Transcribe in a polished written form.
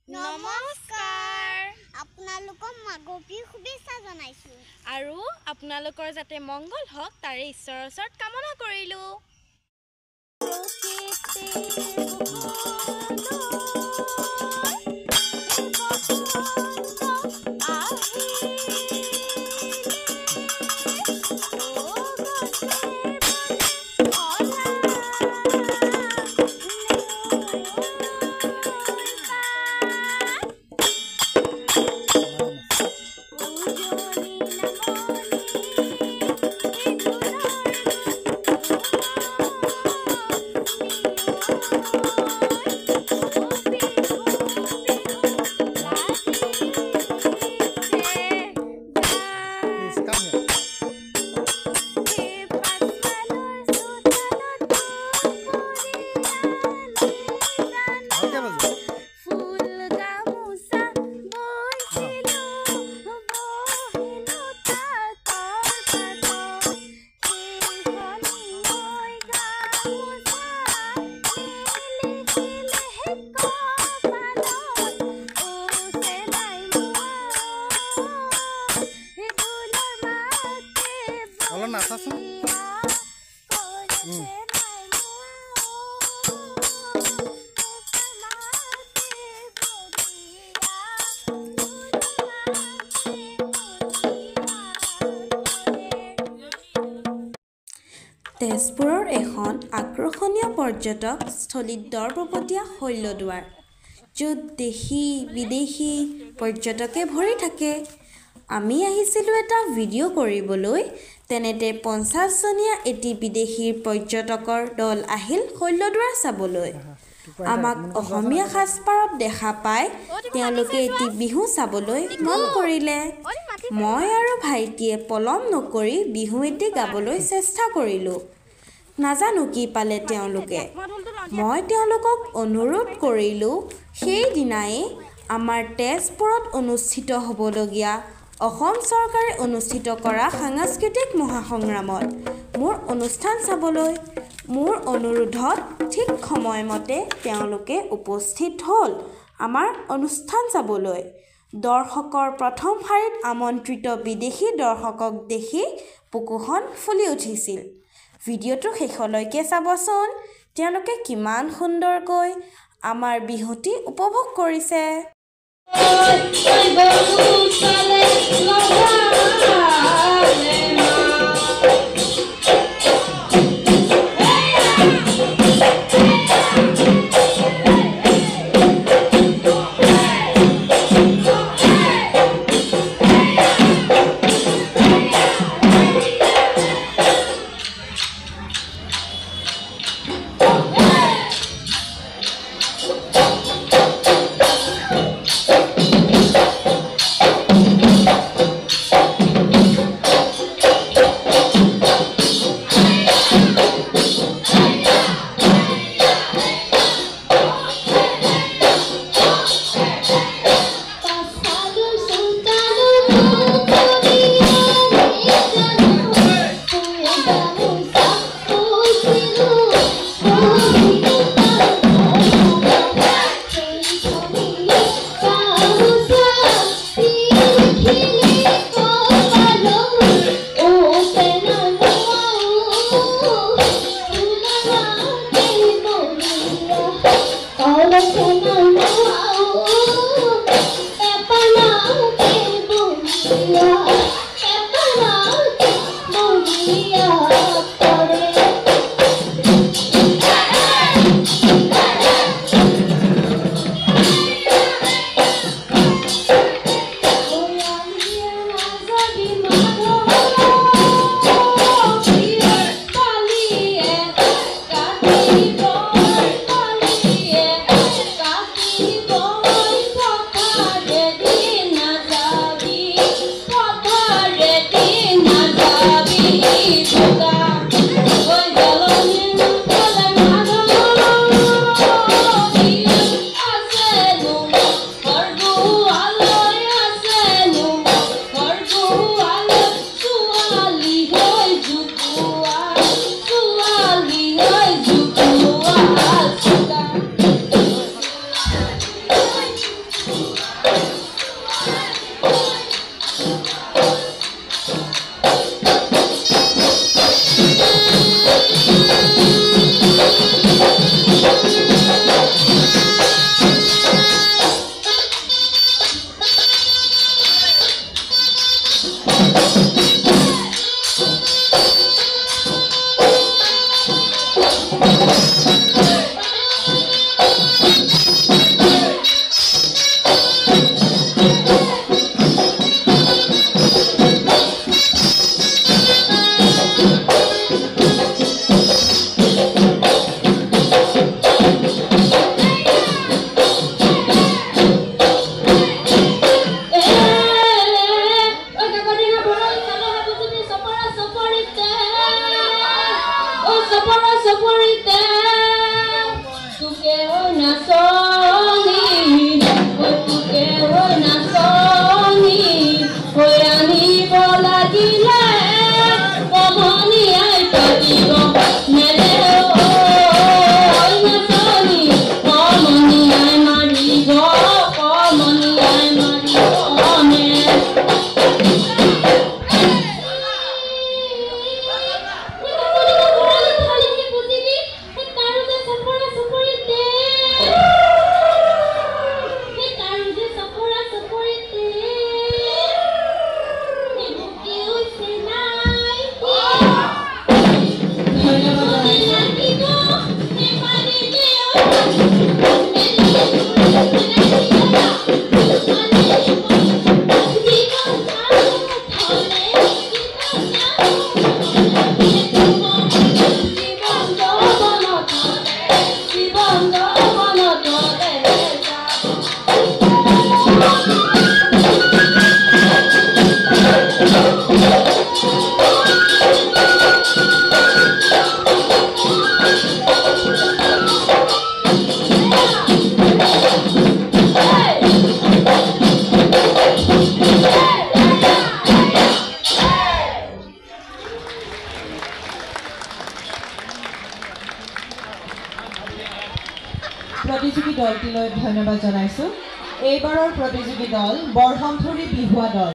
নমস্কাৰ আপোনালোকক মাগপি শুভেচ্ছা জনাইছো আৰু আপোনালোকৰ যাতে মংগল হওক তাৰে ঈশ্বৰৰ ওচৰত কামনা কৰিলো তেজপুৰৰ এখন আকৰ্ষণীয় পৰ্যটক স্থলীত দৰপপটীয়া শৈলদুৱাৰ য'ত দেশী বিদেশী পৰ্যটকে ভৰি থাকে আমি আহিছিলোঁ এটা ভিডিঅ' কৰিবলৈ তেনেতে 50জনীয়া এটি বিদেশীৰ পৰ্যটকৰ দল আহিল শৈলদুৱাৰ চাবলৈ আমাক অসমীয়া সাজপাৰত দেখা পাই তেওঁলোকে এটি বিহু চাবলৈ মন কৰিলে মই আৰু ভাইটিয়ে পলম নকৰি বিহু এটি গাবলৈ চেষ্টা কৰিলোঁ নাজানো কি পালে তেওঁলোকে মই তেওঁলোকক অনুৰোধ কৰিলোঁ সেই দিনাই আমাৰ তেজপুৰত অনুষ্ঠিত হ'বলগীয়া অসম চৰকাৰে অনুষ্ঠিত কৰা সাংস্কৃতিক মহাসংগ্ৰামত মোৰ অনুষ্ঠান চাবলৈ মোৰ অনুৰোধত ঠিক সময়মতে তেওঁলোকে উপস্থিত হ'ল আমাৰ অনুষ্ঠান চাবলৈ দৰ্শকৰ প্ৰথম শাৰীত আমন্ত্ৰিত বিদেশী দৰ্শকক দেখি বুকুখন ফুলি উঠিছিল ভিডিঅ'টো শেষলৈকে চাবচোন তেওঁলোকে কিমান সুন্দৰকৈ আমাৰ বিহুটি উপভোগ কৰিছে প্ৰতিযোগী দলটিলৈ ধন্যবাদ জনাইছো। এইবাৰৰ প্ৰতিযোগী দল বৰহমথুৰি বিহুৱা দল।